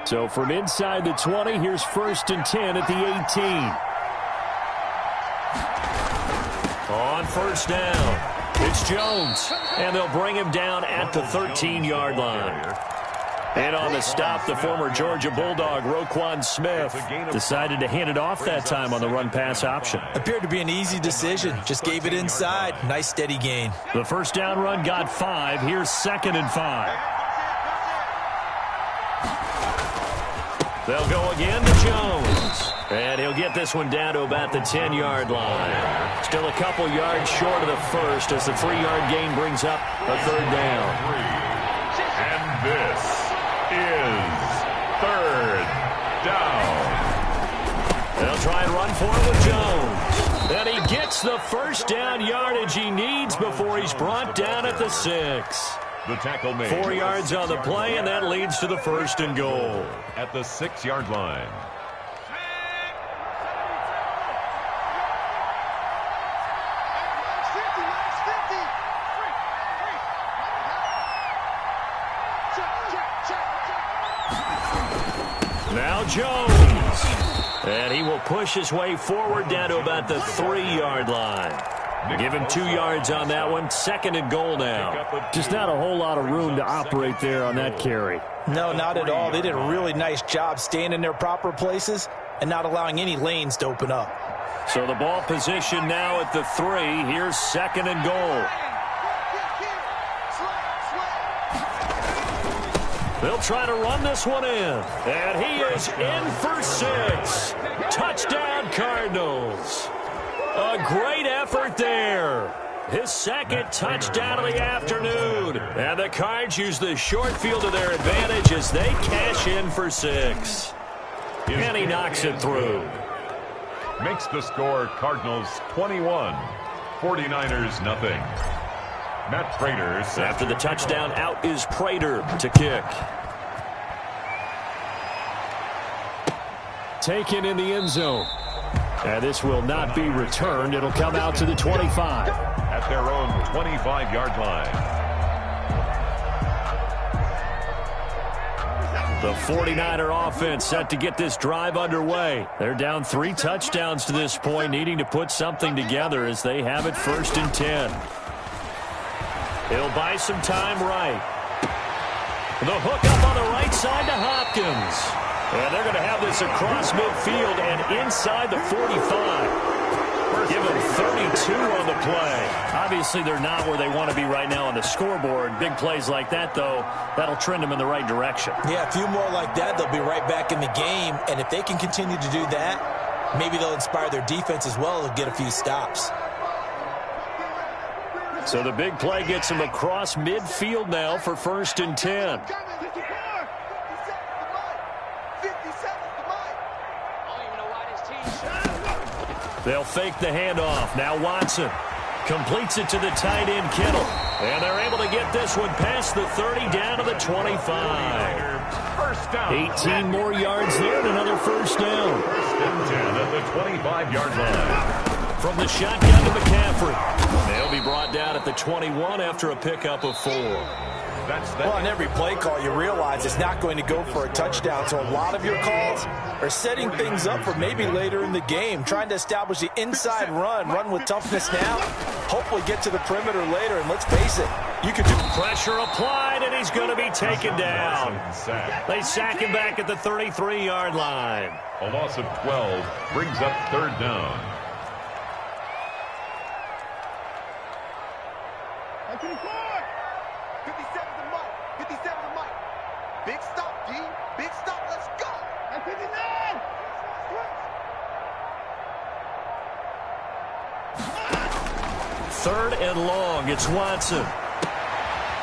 So from inside the 20, here's 1st and 10 at the 18. On 1st down, it's Jones, and they'll bring him down at the 13-yard line. And on the stop, the former Georgia Bulldog, Roquan Smith, decided to hand it off that time on the run-pass option. Appeared to be an easy decision. Just gave it inside. Nice, steady gain. The 1st down run got 5. Here's 2nd and 5. They'll go again to Jones. And he'll get this one down to about the 10-yard line. Still a couple yards short of the first as the 3-yard gain brings up a 3rd down. And this is 3rd down. They'll try and run for it with Jones. And he gets the 1st down yardage he needs before he's brought down at the 6. The tackle made. 4 yards on the play, and that leads to the 1st and goal. At the 6-yard line. Now Jones. And he will push his way forward down to about the 3-yard line. Give him 2 yards on that one. 2nd and goal now. Just not a whole lot of room to operate there on that carry. No, not at all. They did a really nice job staying in their proper places and not allowing any lanes to open up. So the ball position now at the 3. Here's 2nd and goal. They'll try to run this one in. And he is in for 6. Touchdown, Cardinals. A great effort there. His 2nd touchdown of the afternoon. And the Cards use the short field to their advantage as they cash in for 6. And he knocks it through. Makes the score Cardinals 21, 49ers nothing. Matt Prater. After the touchdown, out is Prater to kick. Taken in the end zone. And this will not be returned. It'll come out to the 25. At their own 25-yard line. The 49er offense set to get this drive underway. They're down 3 touchdowns to this point, needing to put something together as they have it 1st and 10. He'll buy some time right. The hook up on the right side to Hopkins. And they're going to have this across midfield and inside the 45. Give them 32 on the play. Obviously, they're not where they want to be right now on the scoreboard. Big plays like that, though, that'll trend them in the right direction. Yeah, a few more like that, they'll be right back in the game. And if they can continue to do that, maybe they'll inspire their defense as well and get a few stops. So the big play gets them across midfield now for 1st and 10. They'll fake the handoff. Now Watson completes it to the tight end Kittle. And they're able to get this one past the 30 down to the 25. 18 more yards there and another 1st down. 1st and 10 at the 25-yard line. From the shotgun to McCaffrey. They'll be brought down at the 21 after a pickup of 4. Well, on every play call, you realize it's not going to go for a touchdown. So a lot of your calls are setting things up for maybe later in the game, trying to establish the inside run with toughness now, hopefully get to the perimeter later. And let's face it, you could do pressure applied, and he's going to be taken down. They sack him back at the 33-yard line. A loss of 12 brings up 3rd down. Big stop, D. Big stop. Let's go. 59. Third and long. It's Watson.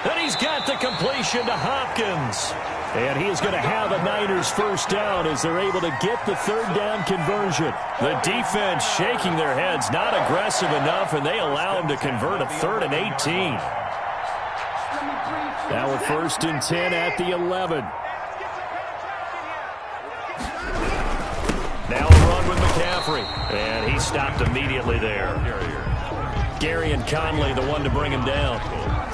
And he's got the completion to Hopkins. And he is going to have a Niners 1st down as they're able to get the 3rd down conversion. The defense shaking their heads, not aggressive enough, and they allow him to convert a 3rd and 18. Now with 1st and 10 at the 11. Now a run with McCaffrey. And he stopped immediately there. Gary and Conley, the one to bring him down.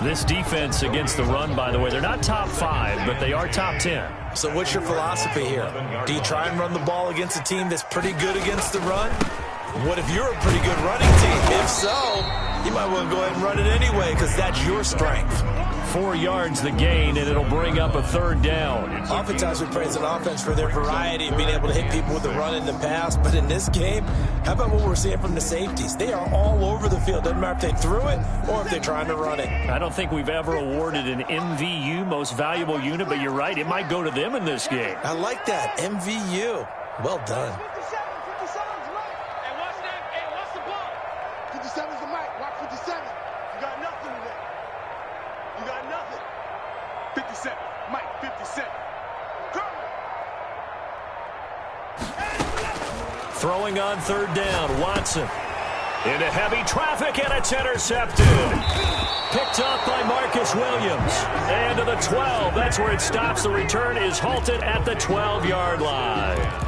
This defense against the run, by the way, they're not top 5, but they are top 10. So what's your philosophy here? Do you try and run the ball against a team that's pretty good against the run? What if you're a pretty good running team? If so, you might want to go ahead and run it anyway because that's your strength. 4 yards the gain, and it'll bring up a 3rd down. Oftentimes we praise an offense for their variety of being able to hit people with the run in the pass, but in this game, how about what we're seeing from the safeties? They are all over the field. Doesn't matter if they threw it or if they're trying to run it. I don't think we've ever awarded an MVU, most valuable unit, but you're right, it might go to them in this game. I like that, MVU. Well done. 57's the mic. Watch 57. You got nothing today. You got nothing. 57. Mike, 57. Throwing on 3rd down, Watson. Into heavy traffic, and it's intercepted. Picked off by Marcus Williams. And to the 12. That's where it stops. The return is halted at the 12-yard line.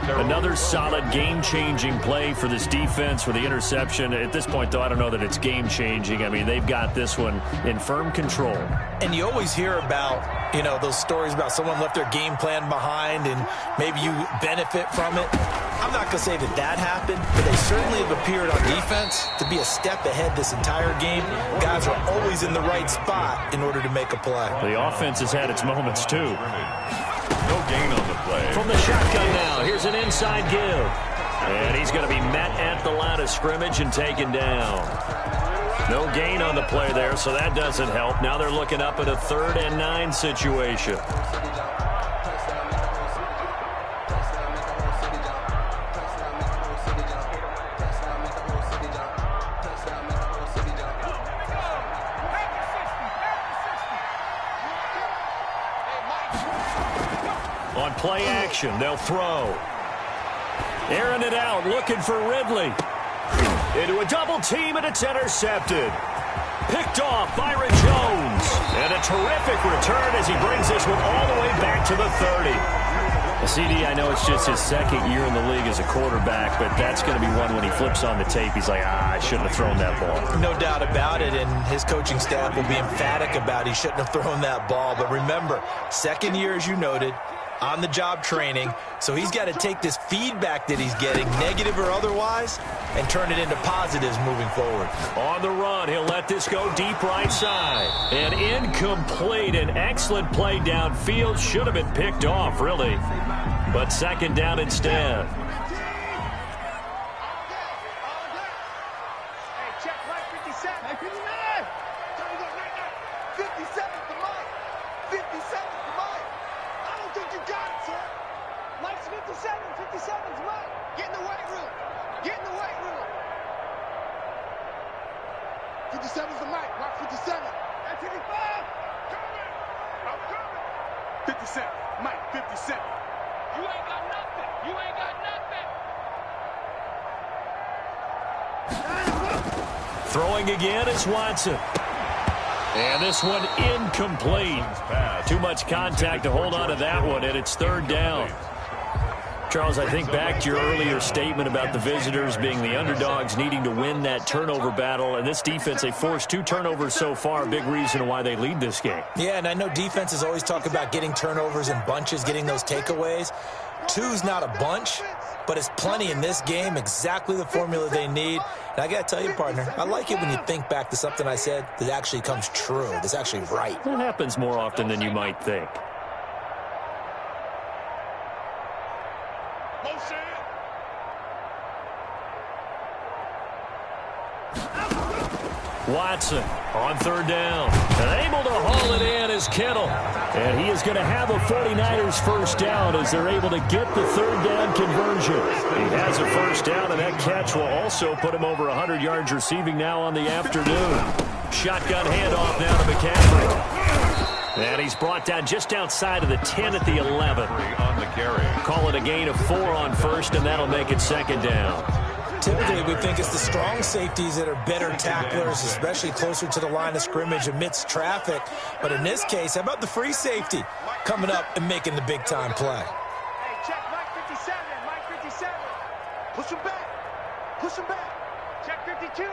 Another solid game-changing play for this defense with the interception. At this point, though, I don't know that it's game-changing. I mean, they've got this one in firm control. And you always hear about, you know, those stories about someone left their game plan behind and maybe you benefit from it. I'm not going to say that that happened, but they certainly have appeared on defense to be a step ahead this entire game. Guys are always in the right spot in order to make a play. The offense has had its moments, too. No gain on the play. From the shotgun now, here's an inside give. And he's going to be met at the line of scrimmage and taken down. No gain on the play there, so that doesn't help. Now they're looking up at a 3rd and 9 situation. On play action, they'll throw. Airing it out, looking for Ridley. Into a double team, and it's intercepted. Picked off Byron Jones. And a terrific return as he brings this one all the way back to the 30. CD, I know it's just his 2nd year in the league as a quarterback, but that's going to be one when he flips on the tape, he's like, I shouldn't have thrown that ball. No doubt about it, and his coaching staff will be emphatic about he shouldn't have thrown that ball. But remember, 2nd year, as you noted, on-the-job training, so he's got to take this feedback that he's getting, negative or otherwise, and turn it into positives moving forward. On the run, he'll let this go deep right side. And incomplete, an excellent play downfield. Should have been picked off, really. But 2nd down instead. Throwing again is Watson. And this one incomplete. Too much contact to hold on to that one, and it's 3rd down. Charles, I think back to your earlier statement about the visitors being the underdogs needing to win that turnover battle. And this defense, they forced 2 turnovers so far, a big reason why they lead this game. Yeah, and I know defenses always talk about getting turnovers in bunches, getting those takeaways. 2's not a bunch, but it's plenty in this game, exactly the formula they need. And I got to tell you, partner, I like it when you think back to something I said that actually comes true, that's actually right. That happens more often than you might think. Watson on 3rd down. And able to haul it in is Kittle. And he is going to have a 49ers first down as they're able to get the 3rd down conversion. He has a first down, and that catch will also put him over 100 yards receiving now on the afternoon. Shotgun handoff now to McCaffrey. And he's brought down just outside of the 10 at the 11. On the carry. Call it a gain of 4 on first, and that'll make it 2nd down. Typically, we think it's the strong safeties that are better tacklers, especially closer to the line of scrimmage amidst traffic. But in this case, how about the free safety coming up and making the big-time play? Hey, check Mike 57, Mike 57. Push him back. Push him back. Check 52.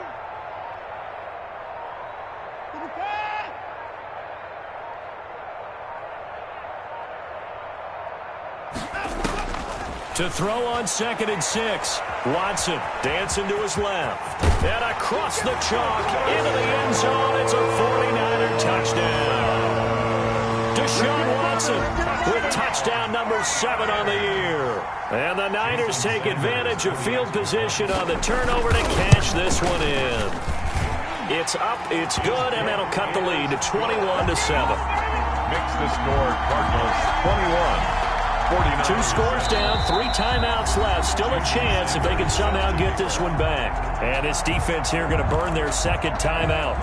To throw on 2nd and 6. Watson dancing to his left. And across the chalk into the end zone. It's a 49er touchdown. Deshaun Watson with touchdown number 7 on the year. And the Niners take advantage of field position on the turnover to cash this one in. It's up, it's good, and that'll cut the lead to 21-7. Makes the score Cardinals 21. 2 scores down, 3 timeouts left. Still a chance if they can somehow get this one back. And this defense here going to burn their 2nd timeout.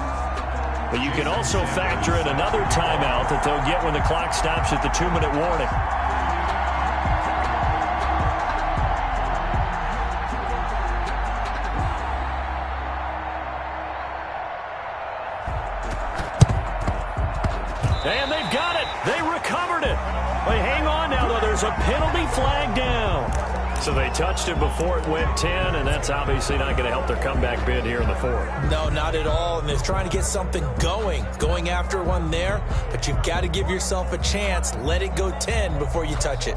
But you can also factor in another timeout that they'll get when the clock stops at the 2-minute warning. And they've got it. They recovered it. But hang on now, though. There's a penalty flag down. So they touched it before it went 10, and that's obviously not going to help their comeback bid here in the 4th. No, not at all. And they're trying to get something going after one there. But you've got to give yourself a chance. Let it go 10 before you touch it.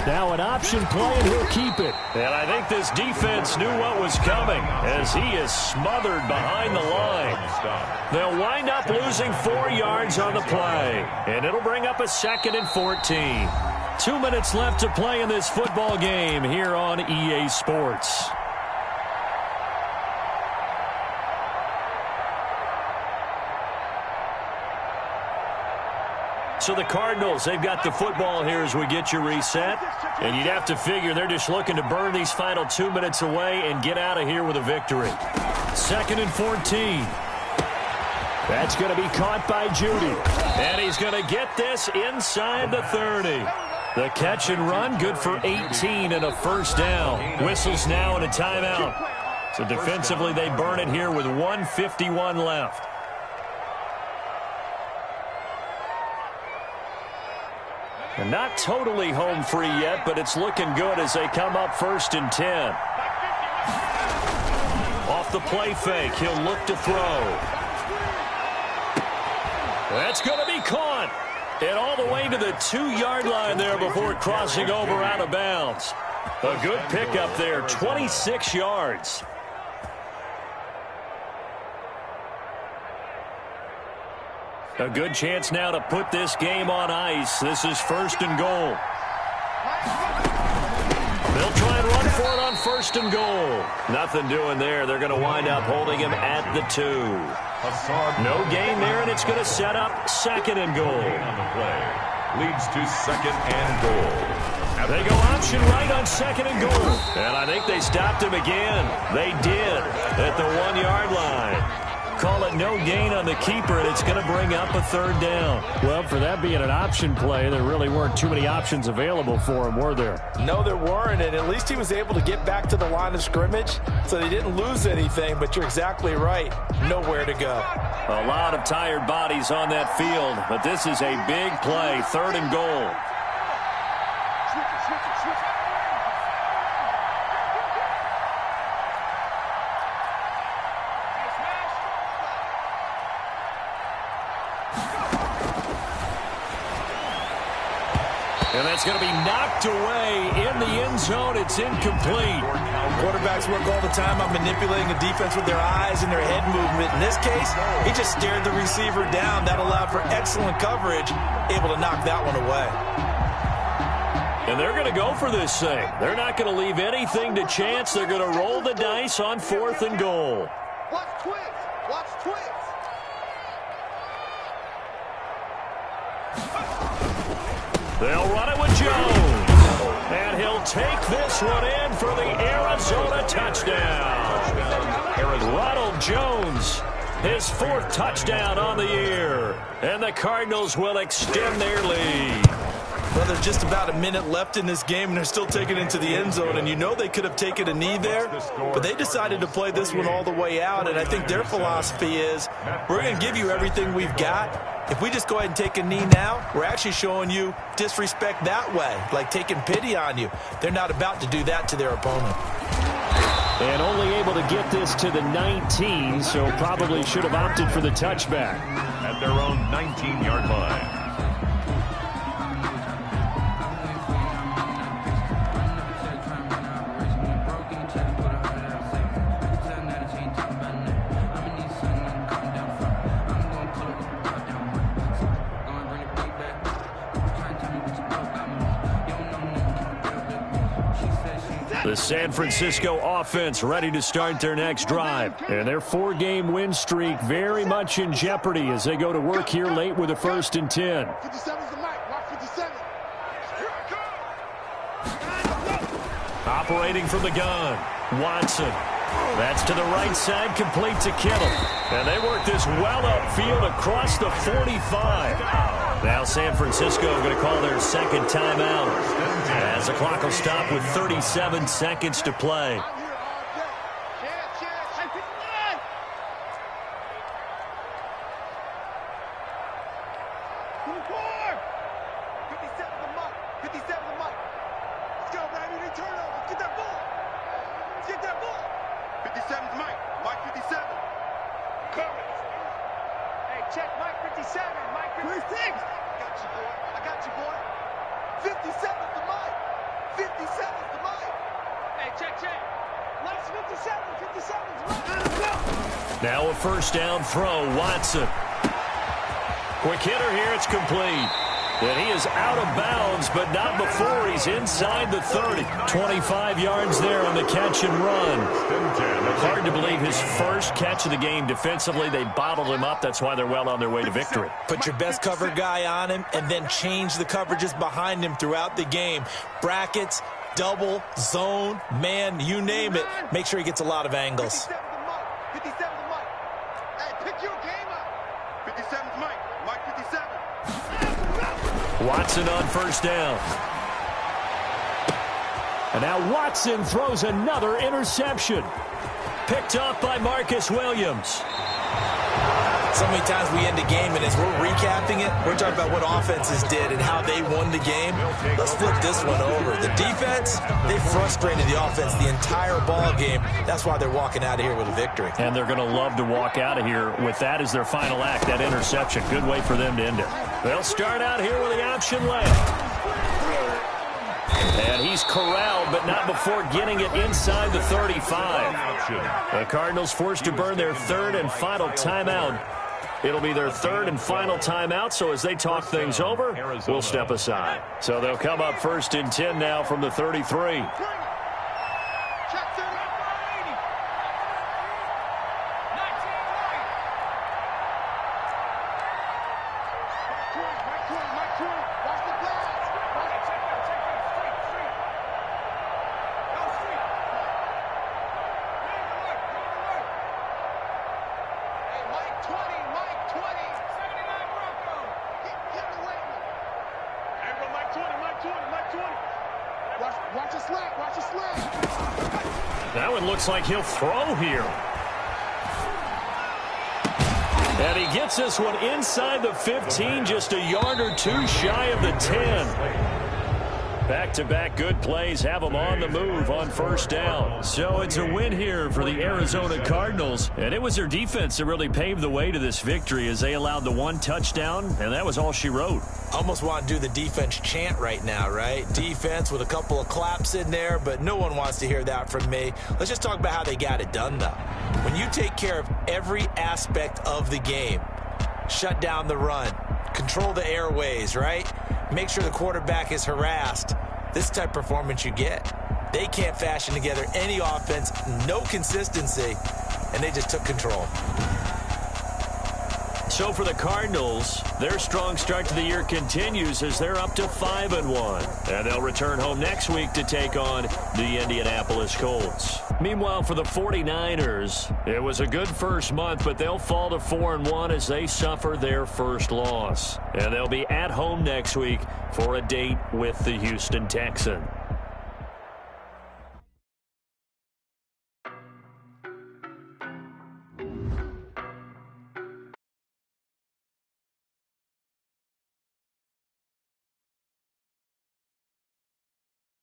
Now an option play, and he'll keep it. And I think this defense knew what was coming as he is smothered behind the line. They'll wind up losing 4 yards on the play, and it'll bring up a 2nd and 14. 2 minutes left to play in this football game here on EA Sports. So the Cardinals, they've got the football here as we get you reset. And you'd have to figure they're just looking to burn these final 2 minutes away and get out of here with a victory. 2nd and 14. That's going to be caught by Judy. And he's going to get this inside the 30. The catch and run, good for 18 and a 1st down. Whistles now and a timeout. So defensively, they burn it here with 1:51 left. And not totally home free yet, but it's looking good as they come up 1st and 10. Off the play fake, he'll look to throw. That's going to be caught. And all the way to the 2-yard line there before crossing over out of bounds. A good pickup there, 26 yards. A good chance now to put this game on ice. This is 1st and goal. They'll try and run for it on 1st and goal. Nothing doing there. They're going to wind up holding him at the 2. No gain there, and it's going to set up 2nd and goal. On the play leads to 2nd and goal. They go option right on 2nd and goal. And I think they stopped him again. They did at the 1-yard line. Call it no gain on the keeper, and it's going to bring up a 3rd down. Well, for that being an option play, there really weren't too many options available for him, were there? No, there weren't, and at least he was able to get back to the line of scrimmage, so they didn't lose anything, but you're exactly right. Nowhere to go. A lot of tired bodies on that field, but this is a big play, 3rd and goal. And that's going to be knocked away in the end zone. It's incomplete. Quarterbacks work all the time on manipulating the defense with their eyes and their head movement. In this case, he just stared the receiver down. That allowed for excellent coverage, able to knock that one away. And they're going to go for this thing. They're not going to leave anything to chance. They're going to roll the dice on 4th and goal. Watch twins. Watch twins. They'll run it with Jones. And he'll take this one in for the Arizona touchdown. Ronald Jones, his 4th touchdown on the year. And the Cardinals will extend their lead. Well, there's just about a minute left in this game, and they're still taking it into the end zone. And you know they could have taken a knee there, but they decided to play this one all the way out. And I think their philosophy is, we're going to give you everything we've got. If we just go ahead and take a knee now, we're actually showing you disrespect that way, like taking pity on you. They're not about to do that to their opponent. And only able to get this to the 19, so probably should have opted for the touchback. At their own 19-yard line. The San Francisco offense ready to start their next drive. And their 4-game win streak very much in jeopardy as they go to work here late with a 1st and 10. 57's the mic. Mark 57. Operating from the gun, Watson. That's to the right side, complete to Kittle. And they work this well upfield across the 45. Now San Francisco going to call their 2nd timeout as the clock will stop with 37 seconds to play. Check, Mike 57, Mike 56. I got you, boy. 57's the mic. 57's the mic. Hey, check. Mike's 57, 57's the mic. Now a 1st down throw, Watson. Quick hitter here, it's complete. And he is out of bounds, but not before he's inside the 30. 25 yards there on the catch and run. Hard to believe his first catch of the game defensively. They bottled him up. That's why they're well on their way to victory. Put your best cover guy on him and then change the coverages behind him throughout the game. Brackets, double, zone, man, you name it. Make sure he gets a lot of angles. 57's the mic. Hey, pick your game up. 57's Mike. Mike 57. Watson on 1st down. And now Watson throws another interception. Picked off by Marcus Williams. So many times we end a game, and as we're recapping it, we're talking about what offenses did and how they won the game. Let's flip this one over. The defense, they frustrated the offense the entire ball game. That's why they're walking out of here with a victory. And they're going to love to walk out of here with that as their final act, that interception. Good way for them to end it. They'll start out here with the option left. And he's corralled, but not before getting it inside the 35. The Cardinals forced to burn their 3rd and final timeout. It'll be their 3rd and final timeout, so as they talk things over, we'll step aside. So they'll come up 1st and 10 now from the 33. That one looks like he'll throw here. And he gets this one inside the 15, just a yard or two shy of the 10. Back-to-back good plays have them on the move on 1st down. So it's a win here for the Arizona Cardinals. And it was their defense that really paved the way to this victory as they allowed the 1 touchdown, and that was all she wrote. Almost want to do the defense chant right now, right? Defense with a couple of claps in there, but no one wants to hear that from me. Let's just talk about how they got it done, though. When you take care of every aspect of the game, shut down the run, control the airways, right? Make sure the quarterback is harassed. This type of performance you get. They can't fashion together any offense, no consistency, and they just took control. So for the Cardinals, their strong start to the year continues as they're up to 5-1. And they'll return home next week to take on the Indianapolis Colts. Meanwhile, for the 49ers, it was a good first month, but they'll fall to 4-1 as they suffer their first loss. And they'll be at home next week for a date with the Houston Texans.